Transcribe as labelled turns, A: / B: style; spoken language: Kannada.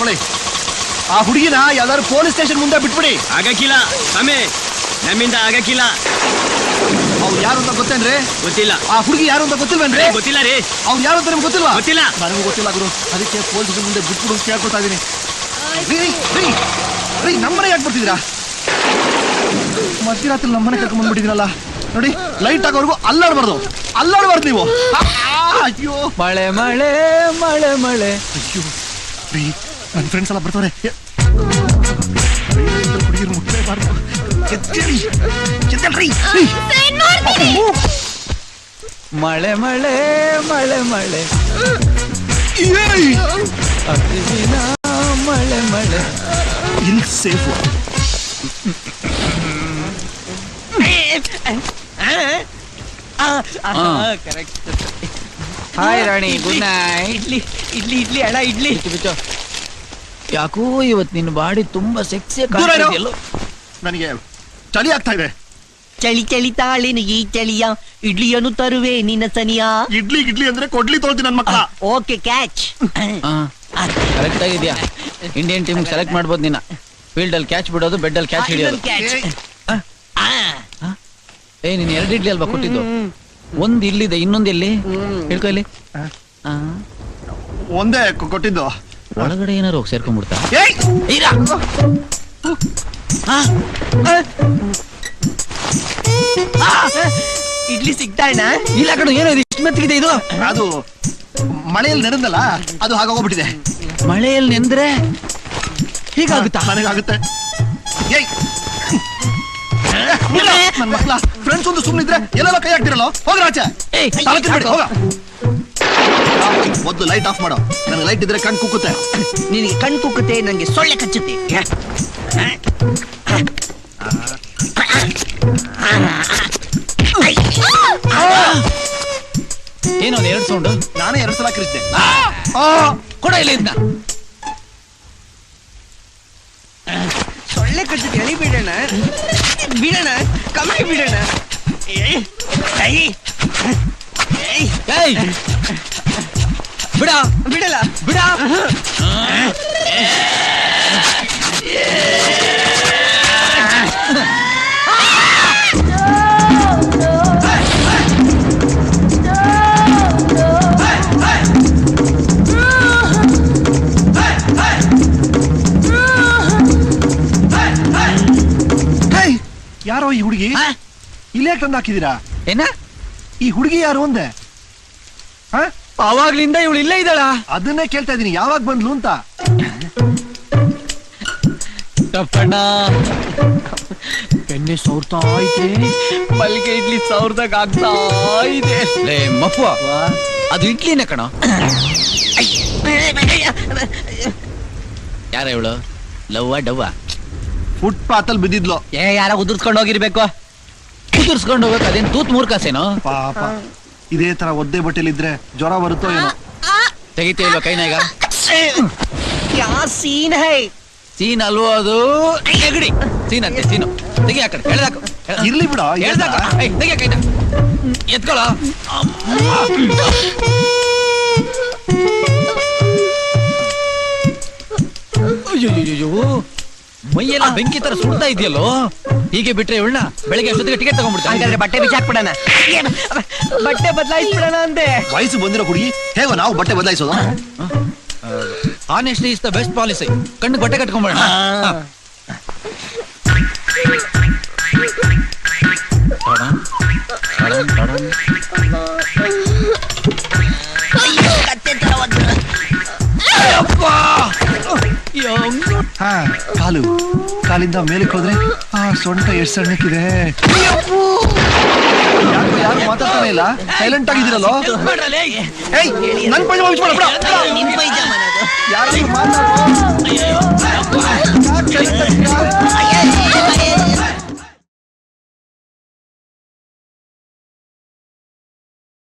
A: ತಗೊಳ್ಳಿ. ಆ ಹುಡುಗಿನ ಯಾವ್ದಾದ್ರು ಪೊಲೀಸ್ ಸ್ಟೇಷನ್ ಮುಂದೆ ಬಿಟ್ಬಿಡಿ.
B: ಆಗಕ್ಕಿಲ್ಲ ಸ್ವಾಮಿ, ನಮ್ಮಿಂದ ಆಗಕ್ಕಿಲ್ಲ.
A: ಅವ್ರು ಯಾರು ಅಂತ ಗೊತ್ತೇನ್ರಿ?
B: ಗೊತ್ತಿಲ್ಲ.
A: ಆ ಹುಡುಗಿ ಯಾರು ಅಂತ ಗೊತ್ತಿಲ್ವೇನ್ರಿ?
B: ಗೊತ್ತಿಲ್ಲ ರೀ.
A: ಅವ್ರು ಯಾರು ಅಂತ ನಿಮ್ಗೆ ಗೊತ್ತಿಲ್ವಾ?
B: ಗೊತ್ತಿಲ್ಲ.
A: ನನಗೂ ಗೊತ್ತಿಲ್ಲ ಗುರು, ಅದಕ್ಕೆ ಪೊಲೀಸ್ ಸ್ಟೇಷನ್ ಮುಂದೆ ಬಿಟ್ಬಿಡು ಅಂತ ಕೇಳ್ಕೊತಾ ಇದೀನಿ. ನಮ್ಮನೆ ಯಾಕೆ ಬರ್ತಿದ್ದೀರಾ? ಮಧ್ಯರಾತ್ರಿ ನಮ್ಮನೆ ಕರ್ಕೊಂಡ್ ಬಂದ್ಬಿಟ್ಟಿದ್ದೀರಲ್ಲ. ನೋಡಿ, ಲೈಟ್ ಆಗೋವರೆಗೂ ಅಲ್ಲಾಡ್ಬಾರ್ದು ನೀವು. ಅಯ್ಯೋ
C: ಮಳೆ ಮಳೆ ಮಳೆ ಮಳೆ.
A: ಅಯ್ಯೋ ರೀ, ನನ್ನ ಫ್ರೆಂಡ್ಸ್ ಎಲ್ಲ ಬರ್ತಾರೆ. ಹುಡುಗಿರು ಮುಟ್ಟಲೇಬಾರ್ದು.
C: ಮಳೆ ಮಳೆ ಮಳೆ ಮಳೆ ದಿನ ಮಳೆ ಮಳೆ.
A: ಇಲ್ಲಿ ಸೇಫು.
C: ಹಾಯ್ ರಾಣಿ, ಗುಡ್ ನೈಟ್.
B: ಇಡ್ಲಿ ಇಡ್ಲಿ ಇಡ್ಲಿ ಅಣ್ಣ, ಇಡ್ಲಿ.
C: ಯಾಕೋ ಇವತ್ತು ನಿನ್ನ ಬಾಡಿ ತುಂಬಾ ಸೆಕ್ಸಿ.
A: ನನಗೆ ಚಳಿ ಆಗ್ತಾ ಇದೆ.
B: ಚಳಿ ಚಳಿ ತಾಳಿನ ಈ ಚಳಿಯ ಇಡ್ಲಿಯನ್ನು ತರುವೆ ನಿನ್ನ ಸನಿಯ.
A: ಇಡ್ಲಿ ಅಂದ್ರೆ ಕೊಡ್ಲಿ ತೊಳ್ತೀನಿ ನನ್ನ ಮಕ್ಕಳ.
B: Okay catch.
C: ಕರೆಕ್ಟ್ ಆಗಿದ್ಯಾ. ಇಂಡಿಯನ್ ಟೀಮ್ ಸೆಲೆಕ್ಟ್ ಮಾಡ್ಬೋದು. ನಿನ್ನ ಫೀಲ್ಡ್ ಅಲ್ಲಿ ಕ್ಯಾಚ್ ಬಿಡೋದು, ಬೆಡ್ ಅಲ್ಲಿ ಕ್ಯಾಚ್ ಹಿಡಿಯೋದು. ನೀನ್ 2 ಇಡ್ಲಿ ಅಲ್ವಾ ಕೊಟ್ಟಿದ್ದು? ಒಂದ್ ಇಲ್ಲಿದೆ, ಇನ್ನೊಂದು ಎಲ್ಲಿ ಹೇಳ್ಕೊ. ಇಲ್ಲಿ
A: ಒಂದೇ ಕೊಟ್ಟಿದ್ದು.
C: ಒಳಗಡೆ ಏನಾರು ಹೋಗಿ ಸೇರ್ಕೊಂಡ್ಬಿಡ್ತಾ?
B: ಇಡ್ಲಿ ಸಿಗ್ತಾ ಅಣ್ಣ?
C: ಇಲ್ಲ ಕಣ, ಏನೋ ಇಷ್ಟು ಮೆತ್ತಗಿದೆ ಇದು.
A: ಅದು ಮಳೆಯಲ್ಲಿ ನೆನೆದಲ್ಲ, ಅದು ಹಾಗೋಗ್ಬಿಟ್ಟಿದೆ.
C: ಮಳೆಯಲ್ಲಿ ನೆಂದ್ರೆ ಹೀಗಾಗುತ್ತಾ?
A: ನನಗಾಗುತ್ತೆ. ನನ್ನ ಮಕ್ಕಳ ಫ್ರೆಂಡ್ಸ್ ಒಂದು ಸುಮ್ಮನಿದ್ರೆ ಎಲ್ಲೆಲ್ಲ ಕೈ ಹಾಕ್ತಿರಲ್ಲ. ಹೋಗ್ರ ಆಚೆ. ಹೋಗ, ಮೊದ್ಲು ಲೈಟ್ ಆಫ್ ಮಾಡೋ. ನನಗೆ ಲೈಟ್ ಇದ್ರೆ ಕಣ್ ಕುಕ್ಕುತ್ತೆ.
B: ನಿನಗೆ ಕಣ್ ಕುಕ್ಕುತ್ತೆ, ನನಗೆ ಸೊಳ್ಳೆ ಕಚ್ಚುತ್ತೆ.
C: ಏನೋ 2 ಸೌಂಡ್.
A: ನಾನೇ 2 ಸಲ ಕಿರಿಸಿದೆ.
C: ಕೊಡ ಇಲ್ಲ ಇದನ್ನ.
B: ಸೊಳ್ಳೆ ಕಚ್ಚುತ್ತೆ, ಎಳಿ ಬಿಡೋಣ ಬಿಡೋಣ, ಕಮ್ಮಿ ಬಿಡೋಣ.
C: ಬಿಡ
B: ಬಿಡಲ್ಲ
C: ಬಿಡ.
A: ಯಾರೋ ಈ ಹುಡುಗಿ ಇಲ್ಲೇ ತಂದು ಹಾಕಿದೀರಾ?
C: ಏನ
A: ಈ ಹುಡುಗಿ ಯಾರು ಅಂದೆ?
C: ಅವಾಗ್ಲಿಂದ ಇವಳು ಇಲ್ಲೇ ಇದ್ದಾಳ.
A: ಅದನ್ನೇ ಕೇಳ್ತಾ ಇದೀನಿ, ಯಾವಾಗ ಬಂದ್ಲು ಅಂತ.
C: ತಪ್ಪಣ್ಣ,
B: ಎಣ್ಣೆ ಸೌರ್ತಾ ಐತೆ, ಮಲ್ಲಿಗೆ ಇಡ್ಲಿ ಸೌರ್ದಾಗ ಆಗ್ತಾ ಇದೆ.
C: ಲೇ ಮಪ್ಪು, ಅದು ಇಡ್ಲಿನ ಕಣ. ಯಾರ ಇವಳು? ಲವ್ವ ಡವ್ವ?
A: ಫುಟ್ಪಾತ್ ಅಲ್ಲಿ ಬಿದ್ದಿದ್ಲು.
B: ಯಾರ ಉದುರ್ಸ್ಕೊಂಡು ಹೋಗಿರ್ಬೇಕು.
C: ಉದುರ್ಸ್ಕೊಂಡು ಹೋಗಕ್ ಅದೇನ್ ತೂತ್ ಮೂರ್ಕಾಸೇನೋ?
A: ಪಾಪ, ಇದೇ ತರ ಒದ್ದೆ ಬಟ್ಟೆಲಿ ಇದ್ರೆ ಜ್ವರ ಬರುತ್ತೋ ಏನೋ.
C: ತೆಗಿತೀಯ ಇಲ್ವಾ ಕೈನ ಈಗ?
B: ಯಾ ಸೀನ್ ಹೈ.
C: ಸೀನ್ ಅಲ್ವೋ ಅದು, ನೆಗಡಿ ಸೀನ್ ಅಂತೆ. ಸೀನು ತೆಗಿ, ಆ ಕಡೆ ಎಳ್ದಾಕು.
A: ಇರ್ಲಿ ಬಿಡ,
C: ಎಳ್ದಾಕು. ತೆಗಿಯ ಕೈನ, ಎತ್ಕೊಳ. ಅಯ್ಯೋ, ಮೈಯೆಲ್ಲ ಬೆಂಕಿ ತರ ಸುಡ್ತಾ ಇದೆಯಲ್ಲೋ. ಹೀಗೆ ಬಿಟ್ರೆ ಇವಳನ್ನ ಬೆಳಗ್ಗೆ ಅಷ್ಟೊತ್ತಿಗೆ ಟಿಕೆಟ್ ತಗೊಂಡ್ಬಿಡ್ತಾರೆ.
B: ಹಂಗಾದ್ರೆ ಬಟ್ಟೆ ಬಿಚ್ಚಾಕ್ಬಿಡೋಣ, ಬಟ್ಟೆ ಬದಲಾಯಿಸ್ಬಿಡೋಣ ಅಂದೆ.
A: ವಯಸ್ಸು ಬಂದಿರೋ ಹುಡುಗಿ ಹೇಗೋ ನಾವು ಬಟ್ಟೆ ಬದಲಾಯಿಸೋದು?
C: Honesty is the best policy. ಕಣ್ಣು ಬಟ್ಟೆ ಕಟ್ಕೊಂಡ್ಬೇಡ.
A: ಕಾಲಿಂದ ಮೇಲಕ್ಕೆ ಹೋದ್ರೆ ಸೊಂಟ ಎಷ್ಟು ಸಣ್ಣಕ್ಕಿದೆ. ಯಾರು ಮಾತಾಡ್ತಾನೆ ಇಲ್ಲ, ಸೈಲೆಂಟ್ ಆಗಿದ್ದೀರಲ್ಲೋ. ನನ್ ಪೈಜಾಮ ಯಾರು ಮಾತಾಡೋ.